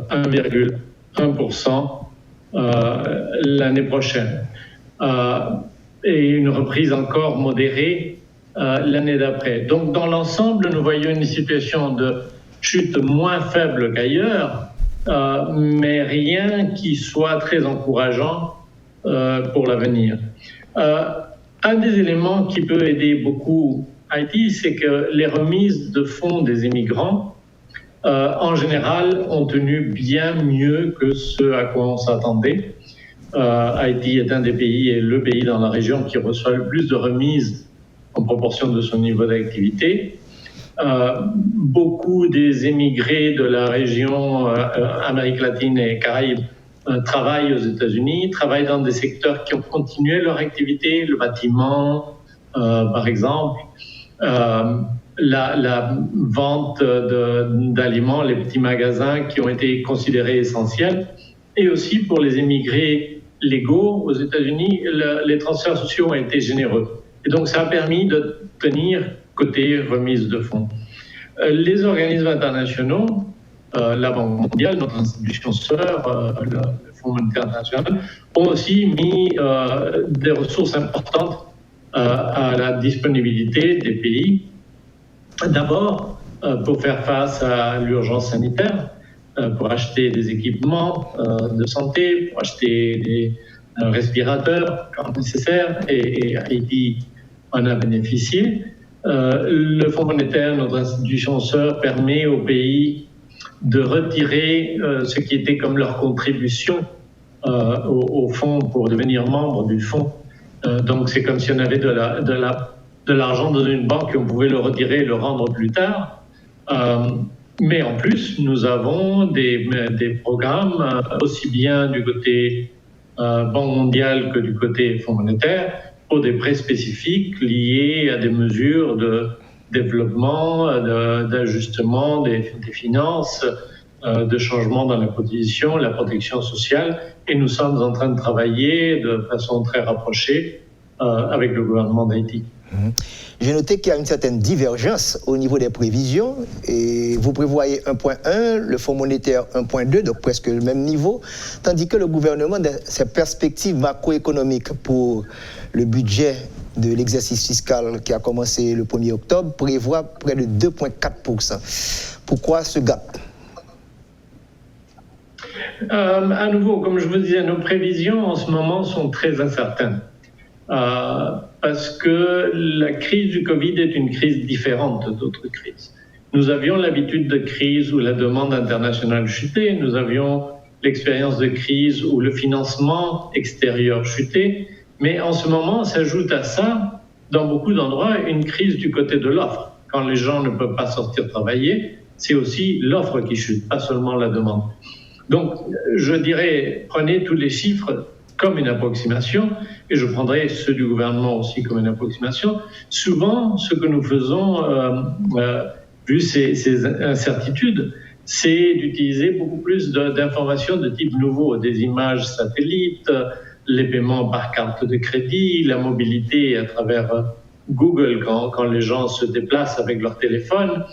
1,1% l'année prochaine. Et une reprise encore modérée l'année d'après. Donc, dans l'ensemble, nous voyons une situation de chute moins faible qu'ailleurs, mais rien qui soit très encourageant pour l'avenir. Un des éléments qui peut aider beaucoup Haïti, c'est que les remises de fonds des immigrants, en général, ont tenu bien mieux que ce à quoi on s'attendait. Haïti est un des pays, et le pays dans la région qui reçoit le plus de remises en proportion de son niveau d'activité. Beaucoup des émigrés de la région Amérique latine et Caraïbes travaillent aux États-Unis, travaillent dans des secteurs qui ont continué leur activité, le bâtiment, par exemple, la vente d'aliments, les petits magasins qui ont été considérés essentiels, et aussi pour les émigrés légaux aux États-Unis, les transferts sociaux ont été généreux. Et donc ça a permis de tenir côté remise de fonds. Les organismes internationaux, la Banque mondiale, notre institution sœur, le Fonds monétaire international, ont aussi mis des ressources importantes à la disponibilité des pays. D'abord, pour faire face à l'urgence sanitaire, pour acheter des équipements de santé, pour acheter des respirateurs quand nécessaire, et Haïti en a bénéficié. Le Fonds monétaire, notre institution sœur, permet aux pays de retirer ce qui était comme leur contribution au fonds pour devenir membre du fonds. Donc c'est comme si on avait de l'argent dans une banque et on pouvait le retirer et le rendre plus tard. Mais en plus, nous avons des programmes aussi bien du côté Banque mondiale que du côté Fonds monétaire pour des prêts spécifiques liés à des mesures de développement, d'ajustement des finances, de changement dans la position, la protection sociale. Et nous sommes en train de travailler de façon très rapprochée avec le gouvernement d'Haïti. J'ai noté qu'il y a une certaine divergence au niveau des prévisions. Et vous prévoyez 1,1, le Fonds monétaire 1,2, donc presque le même niveau, tandis que le gouvernement, dans ses perspectives macroéconomiques pour le budget de l'exercice fiscal qui a commencé le 1er octobre, prévoit près de 2,4%. Pourquoi ce gap? À nouveau, comme je vous disais, nos prévisions en ce moment sont très incertaines. Parce que la crise du Covid est une crise différente d'autres crises. Nous avions l'habitude de crise où la demande internationale chutait, nous avions l'expérience de crise où le financement extérieur chutait, mais en ce moment s'ajoute à ça, dans beaucoup d'endroits, une crise du côté de l'offre. Quand les gens ne peuvent pas sortir travailler, c'est aussi l'offre qui chute, pas seulement la demande. Donc, je dirais, prenez tous les chiffres comme une approximation, et je prendrai ceux du gouvernement aussi comme une approximation. Souvent, ce que nous faisons, vu ces incertitudes, c'est d'utiliser beaucoup plus d'informations de type nouveau, des images satellites, les paiements par carte de crédit, la mobilité à travers Google quand les gens se déplacent avec leur téléphone.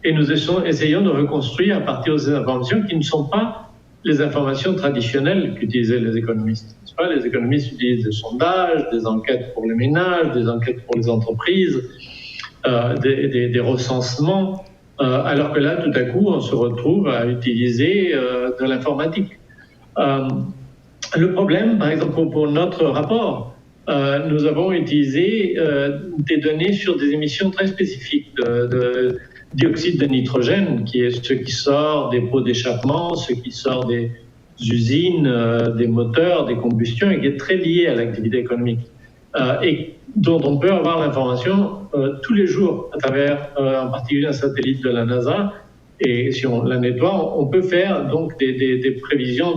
Et nous essayons de reconstruire à partir de ces informations qui ne sont pas les informations traditionnelles qu'utilisaient les économistes. Les économistes utilisent des sondages, des enquêtes pour les ménages, des enquêtes pour les entreprises, des recensements, alors que là, tout à coup, on se retrouve à utiliser de l'informatique. Le problème, par exemple, pour notre rapport, nous avons utilisé des données sur des émissions très spécifiques de dioxyde de nitrogène, qui est ce qui sort des pots d'échappement, ce qui sort des usines, des moteurs, des combustions, et qui est très lié à l'activité économique, et dont on peut avoir l'information tous les jours à travers en particulier un satellite de la NASA, et si on la nettoie, on peut faire donc des prévisions,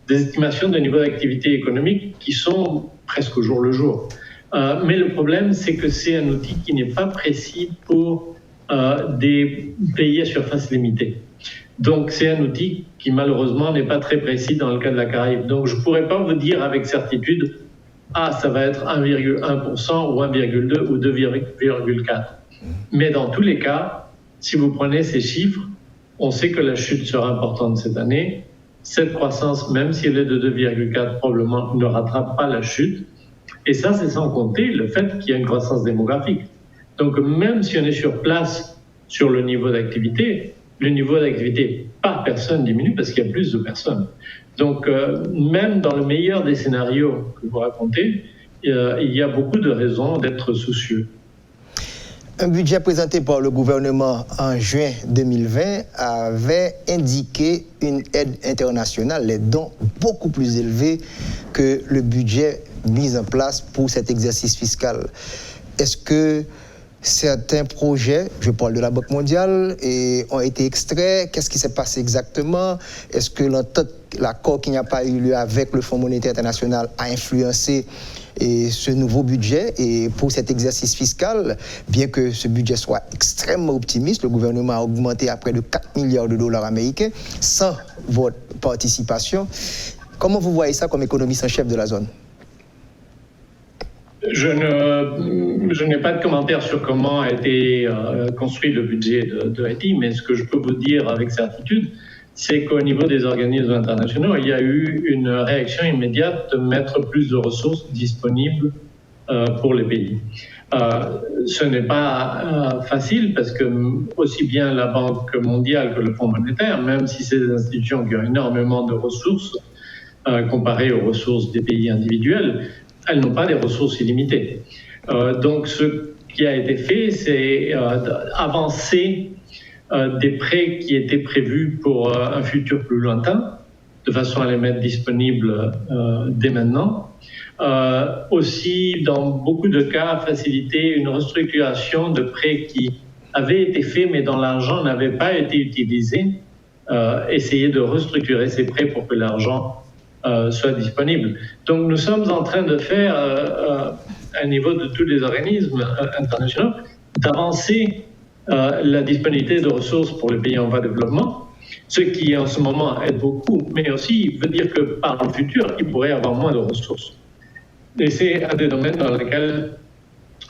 des estimations de niveau d'activité économique qui sont presque au jour le jour. Mais le problème, c'est que c'est un outil qui n'est pas précis pour des pays à surface limitée. Donc, c'est un outil qui, malheureusement, n'est pas très précis dans le cas de la Caraïbe. Donc, je ne pourrais pas vous dire avec certitude, ça va être 1,1% ou 1,2 ou 2,4. Mais dans tous les cas, si vous prenez ces chiffres, on sait que la chute sera importante cette année. Cette croissance, même si elle est de 2,4, probablement ne rattrape pas la chute. Et ça, c'est sans compter le fait qu'il y a une croissance démographique. Donc, même si on est sur place sur le niveau d'activité, le niveau d'activité par personne diminue parce qu'il y a plus de personnes. Donc, même dans le meilleur des scénarios que vous racontez, il y a beaucoup de raisons d'être soucieux. Un budget présenté par le gouvernement en juin 2020 avait indiqué une aide internationale, les dons beaucoup plus élevés que le budget mis en place pour cet exercice fiscal. Est-ce que certains projets, je parle de la Banque mondiale, ont été extraits? Qu'est-ce qui s'est passé exactement? Est-ce que l'accord qui n'a pas eu lieu avec le Fonds monétaire international a influencé ce nouveau budget? Et pour cet exercice fiscal, bien que ce budget soit extrêmement optimiste, le gouvernement a augmenté à près de 4 milliards de dollars américains sans votre participation. Comment vous voyez ça comme économiste en chef de la zone? Je n'ai pas de commentaire sur comment a été construit le budget de Haïti, mais ce que je peux vous dire avec certitude, c'est qu'au niveau des organismes internationaux, il y a eu une réaction immédiate de mettre plus de ressources disponibles pour les pays. Ce n'est pas facile parce que aussi bien la Banque mondiale que le Fonds monétaire, même si c'est des institutions qui ont énormément de ressources comparées aux ressources des pays individuels, elles n'ont pas des ressources illimitées. Donc, ce qui a été fait, c'est avancer des prêts qui étaient prévus pour un futur plus lointain, de façon à les mettre disponibles dès maintenant. Aussi, dans beaucoup de cas, faciliter une restructuration de prêts qui avaient été faits, mais dont l'argent n'avait pas été utilisé. Essayer de restructurer ces prêts pour que l'argent soit disponible. Donc nous sommes en train de faire, à niveau de tous les organismes internationaux, d'avancer la disponibilité de ressources pour les pays en voie de développement, ce qui en ce moment aide beaucoup, mais aussi veut dire que par le futur, il pourrait y avoir moins de ressources. Et c'est un des domaines dans lesquels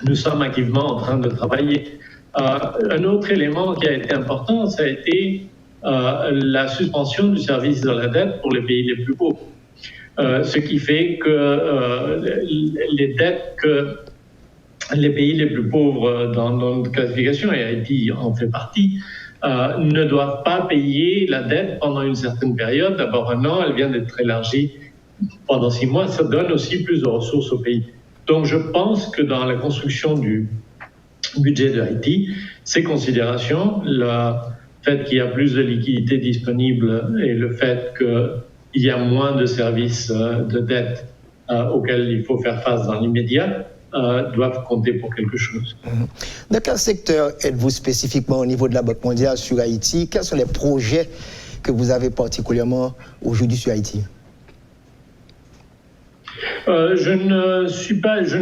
nous sommes activement en train de travailler. Un autre élément qui a été important, ça a été la suspension du service de la dette pour les pays les plus pauvres. Ce qui fait que les dettes que les pays les plus pauvres dans notre classification, et Haïti en fait partie, ne doivent pas payer la dette pendant une certaine période. D'abord un an, elle vient d'être élargie pendant 6 mois. Ça donne aussi plus de ressources au pays. Donc je pense que dans la construction du budget de Haïti, ces considérations, le fait qu'il y a plus de liquidités disponibles et le fait qu'il y a moins de services de dette auxquels il faut faire face dans l'immédiat, doivent compter pour quelque chose. Dans quel secteur êtes-vous spécifiquement au niveau de la Banque mondiale sur Haïti? Quels sont les projets que vous avez particulièrement aujourd'hui sur Haïti? Je ne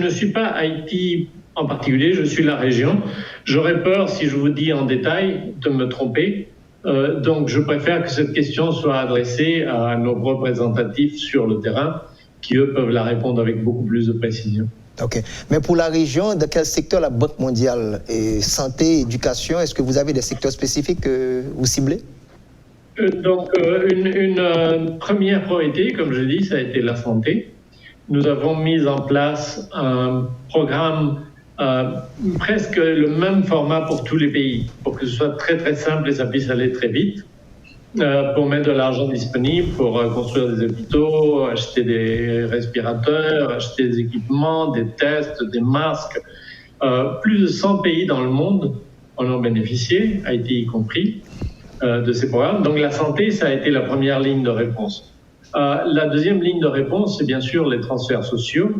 suis pas Haïti en particulier, je suis la région. J'aurais peur, si je vous dis en détail, de me tromper. Donc je préfère que cette question soit adressée à nos représentatifs sur le terrain, qui eux peuvent la répondre avec beaucoup plus de précision. Ok. Mais pour la région, dans quel secteur la Banque mondiale est santé, éducation, est-ce que vous avez des secteurs spécifiques que vous ciblez? Donc une première priorité, comme je dis, ça a été la santé. Nous avons mis en place un programme presque le même format pour tous les pays, pour que ce soit très très simple et ça puisse aller très vite, pour mettre de l'argent disponible, pour construire des hôpitaux, acheter des respirateurs, acheter des équipements, des tests, des masques. Plus de 100 pays dans le monde en ont bénéficié, Haïti y compris, de ces programmes. Donc la santé, ça a été la première ligne de réponse. La deuxième ligne de réponse, c'est bien sûr les transferts sociaux.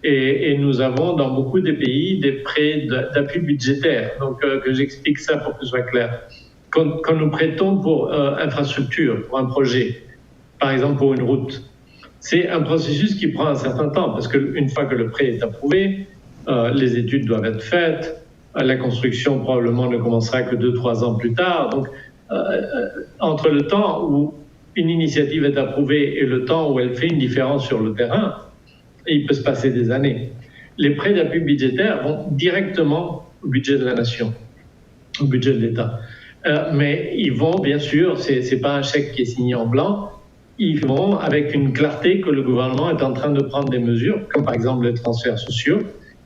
Et nous avons dans beaucoup de pays des prêts d'appui budgétaire. Donc que j'explique ça pour que ce soit clair. Quand nous prêtons pour infrastructure, pour un projet, par exemple pour une route, c'est un processus qui prend un certain temps parce qu'une fois que le prêt est approuvé, les études doivent être faites, la construction probablement ne commencera que 2-3 ans plus tard. Donc entre le temps où une initiative est approuvée et le temps où elle fait une différence sur le terrain, il peut se passer des années. Les prêts d'appui budgétaire vont directement au budget de la nation, au budget de l'État. Mais ils vont, bien sûr, c'est pas un chèque qui est signé en blanc, ils vont avec une clarté que le gouvernement est en train de prendre des mesures, comme par exemple les transferts sociaux,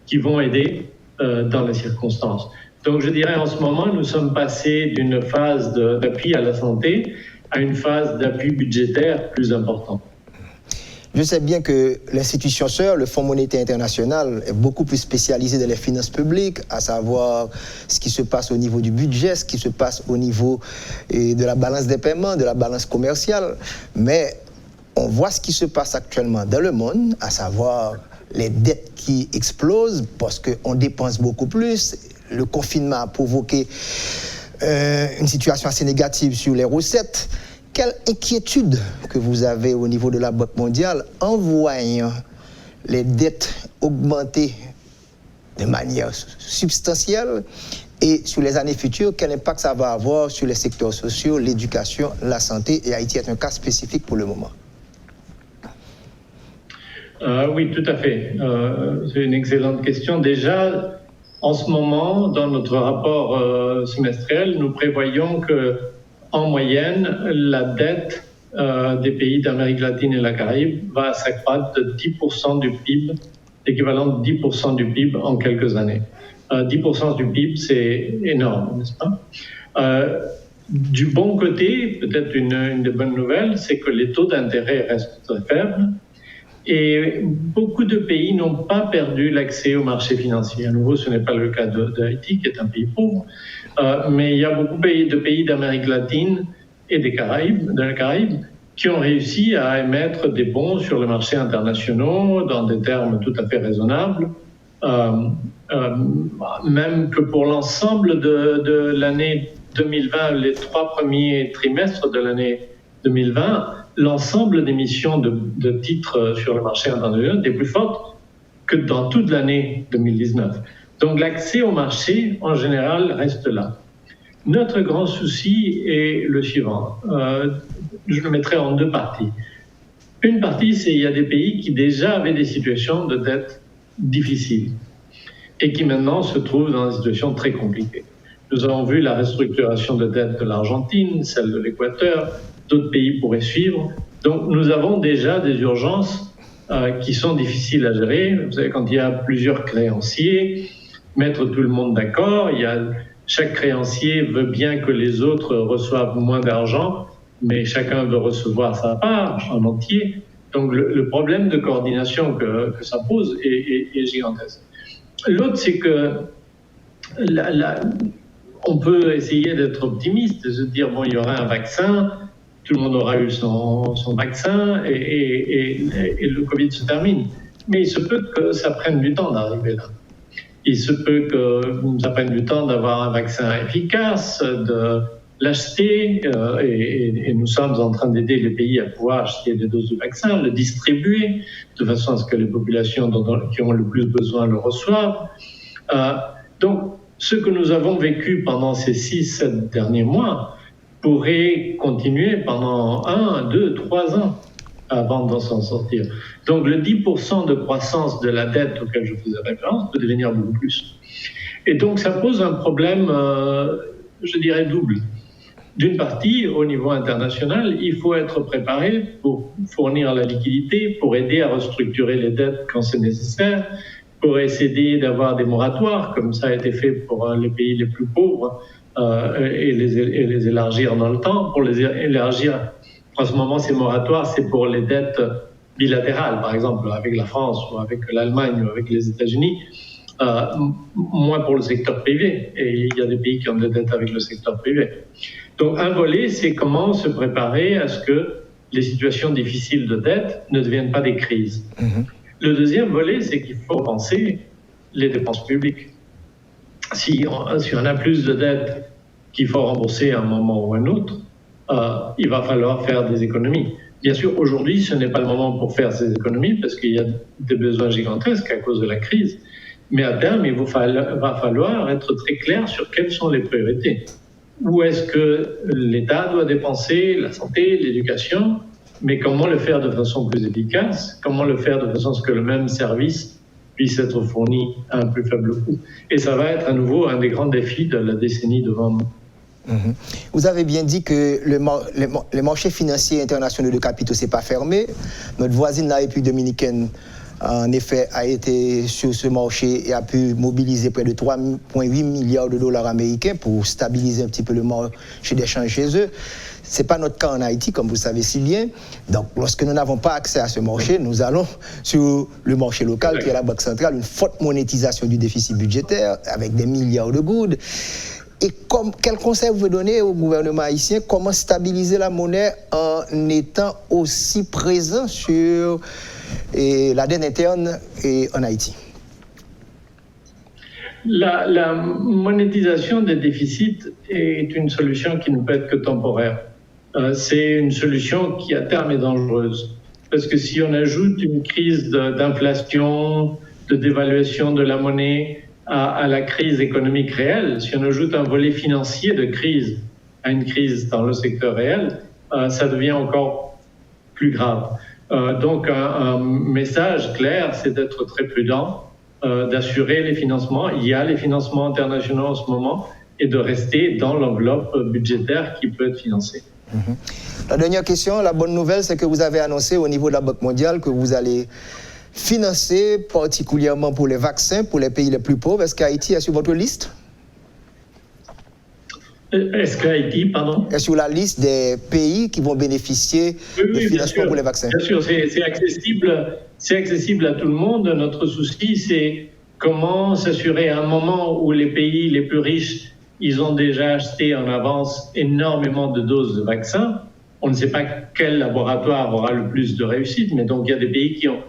qui vont aider dans les circonstances. Donc je dirais en ce moment, nous sommes passés d'une phase d'appui à la santé à une phase d'appui budgétaire plus importante. Je sais bien que l'institution sœur, le Fonds monétaire international, est beaucoup plus spécialisé dans les finances publiques, à savoir ce qui se passe au niveau du budget, ce qui se passe au niveau de la balance des paiements, de la balance commerciale. Mais on voit ce qui se passe actuellement dans le monde, à savoir les dettes qui explosent parce qu'on dépense beaucoup plus. Le confinement a provoqué une situation assez négative sur les recettes. Quelle inquiétude que vous avez au niveau de la Banque mondiale en voyant les dettes augmenter de manière substantielle et sur les années futures, quel impact ça va avoir sur les secteurs sociaux, l'éducation, la santé, et Haïti est un cas spécifique pour le moment. Oui, tout à fait. C'est une excellente question. Déjà, en ce moment, dans notre rapport semestriel, nous prévoyons que en moyenne, la dette des pays d'Amérique latine et la Caraïbe va s'accroître de 10% du PIB, l'équivalent de 10% du PIB en quelques années. 10% du PIB, c'est énorme, n'est-ce pas? Du bon côté, peut-être une des bonnes nouvelles, c'est que les taux d'intérêt restent très faibles et beaucoup de pays n'ont pas perdu l'accès au marché financier. À nouveau, ce n'est pas le cas d'Haïti, qui est un pays pauvre. Mais il y a beaucoup de pays d'Amérique latine et de la Caraïbe qui ont réussi à émettre des bons sur le marché international dans des termes tout à fait raisonnables, même que pour l'ensemble de l'année 2020, les 3 premiers trimestres de l'année 2020, l'ensemble d'émissions de titres sur le marché international était plus forte que dans toute l'année 2019. Donc l'accès au marché, en général, reste là. Notre grand souci est le suivant. Je le mettrai en 2 parties. Une partie, c'est qu'il y a des pays qui déjà avaient des situations de dette difficiles et qui maintenant se trouvent dans des situations très compliquées. Nous avons vu la restructuration de dette de l'Argentine, celle de l'Équateur, d'autres pays pourraient suivre. Donc nous avons déjà des urgences qui sont difficiles à gérer. Vous savez, quand il y a plusieurs créanciers, mettre tout le monde d'accord, chaque créancier veut bien que les autres reçoivent moins d'argent, mais chacun veut recevoir sa part en entier. Donc le problème de coordination que ça pose est gigantesque. L'autre, c'est que on peut essayer d'être optimiste, de se dire, bon, il y aura un vaccin, tout le monde aura eu son vaccin et le Covid se termine. Mais il se peut que ça prenne du temps d'arriver là. Il se peut que ça prenne du temps d'avoir un vaccin efficace, de l'acheter, et nous sommes en train d'aider les pays à pouvoir acheter des doses de vaccin, le distribuer, de façon à ce que les populations qui ont le plus besoin le reçoivent. Donc, ce que nous avons vécu pendant ces 6-7 derniers mois pourrait continuer pendant 1, 2, 3 ans avant d'en s'en sortir. Donc le 10% de croissance de la dette auquel je faisais référence peut devenir beaucoup plus. Et donc ça pose un problème, je dirais, double. D'une partie, au niveau international, il faut être préparé pour fournir la liquidité, pour aider à restructurer les dettes quand c'est nécessaire, pour essayer d'avoir des moratoires, comme ça a été fait pour les pays les plus pauvres, et les élargir dans le temps. Pour les élargir, en ce moment, ces moratoires, c'est pour les dettes bilatérales, par exemple avec la France ou avec l'Allemagne ou avec les États-Unis, moins pour le secteur privé. Et il y a des pays qui ont des dettes avec le secteur privé. Donc un volet, c'est comment se préparer à ce que les situations difficiles de dette ne deviennent pas des crises. Le deuxième volet, c'est qu'il faut penser les dépenses publiques. Si on a plus de dettes qu'il faut rembourser à un moment ou à un autre, il va falloir faire des économies. Bien sûr, aujourd'hui, ce n'est pas le moment pour faire ces économies parce qu'il y a des besoins gigantesques à cause de la crise. Mais à terme, il va falloir être très clair sur quelles sont les priorités. Où est-ce que l'État doit dépenser la santé, l'éducation, mais comment le faire de façon plus efficace, comment le faire de façon à ce que le même service puisse être fourni à un plus faible coût. Et ça va être à nouveau un des grands défis de la décennie devant nous. Vous avez bien dit que les marchés financiers internationaux de capitaux, c'est pas fermé. Notre voisine, la République dominicaine, en effet, a été sur ce marché et a pu mobiliser près de 3,8 milliards de dollars américains pour stabiliser un petit peu le marché d'échange chez eux. Ce n'est pas notre cas en Haïti, comme vous le savez si bien. Donc, lorsque nous n'avons pas accès à ce marché, nous allons sur le marché local, qui est la Banque centrale, une forte monétisation du déficit budgétaire avec des milliards de goudes. Et quel conseil vous donnez au gouvernement haïtien? Comment stabiliser la monnaie en étant aussi présent sur la dette interne en Haïti? La monétisation des déficits est une solution qui ne peut être que temporaire. C'est une solution qui à terme est dangereuse. Parce que si on ajoute une crise d'inflation, de dévaluation de la monnaie à la crise économique réelle, si on ajoute un volet financier de crise à une crise dans le secteur réel, ça devient encore plus grave. Donc un message clair, c'est d'être très prudent, d'assurer les financements. Il y a les financements internationaux en ce moment et de rester dans l'enveloppe budgétaire qui peut être financée. La dernière question, la bonne nouvelle, c'est que vous avez annoncé au niveau de la Banque mondiale que vous allez financer particulièrement pour les vaccins pour les pays les plus pauvres. Est-ce qu'Haïti est sur votre liste? Est-ce qu'Haïti, pardon? Est sur la liste des pays qui vont bénéficier de financement pour les vaccins? Bien sûr, c'est accessible à tout le monde. Notre souci, c'est comment s'assurer à un moment où les pays les plus riches, ils ont déjà acheté en avance énormément de doses de vaccins. On ne sait pas quel laboratoire aura le plus de réussite, mais donc il y a des pays qui ont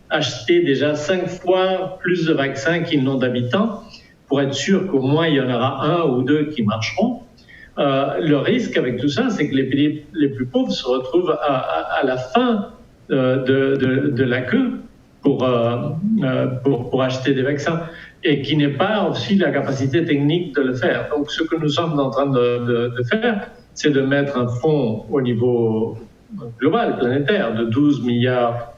acheté déjà 5 fois plus de vaccins qu'ils n'ont d'habitants pour être sûr qu'au moins il y en aura 1 ou 2 qui marcheront. Le risque avec tout ça, c'est que les pays les plus pauvres se retrouvent à la fin de la queue pour acheter des vaccins et qui n'aient pas aussi la capacité technique de le faire. Donc ce que nous sommes en train de faire, c'est de mettre un fonds au niveau global, planétaire, de 12 milliards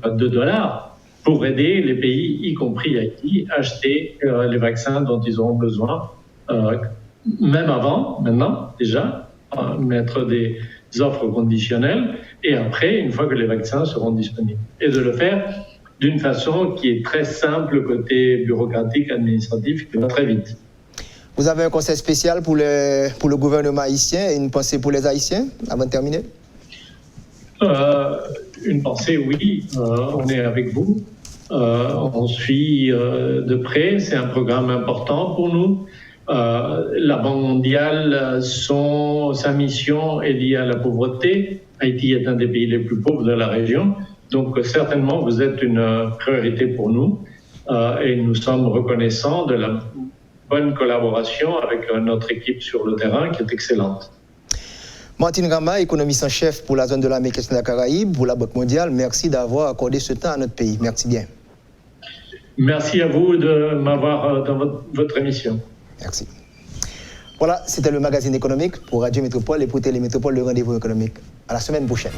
de dollars pour aider les pays, y compris Haïti, à acheter les vaccins dont ils auront besoin, même avant, maintenant déjà, mettre des offres conditionnelles et après, une fois que les vaccins seront disponibles. Et de le faire d'une façon qui est très simple côté bureaucratique, administratif, qui va très vite. Vous avez un conseil spécial pour le gouvernement haïtien et une pensée pour les Haïtiens, avant de terminer? Une pensée, oui. On est avec vous. On suit de près. C'est un programme important pour nous. La Banque mondiale, sa mission est liée à la pauvreté. Haïti est un des pays les plus pauvres de la région. Donc certainement, vous êtes une priorité pour nous et nous sommes reconnaissants de la bonne collaboration avec notre équipe sur le terrain qui est excellente. Martin Gama, économiste en chef pour la zone de l'Amérique et de la Caraïbe, pour la Banque mondiale, merci d'avoir accordé ce temps à notre pays. Merci bien. Merci à vous de m'avoir dans votre émission. Merci. Voilà, c'était le magazine économique pour Radio Métropole et pour Télémétropole, le rendez-vous économique. À la semaine prochaine.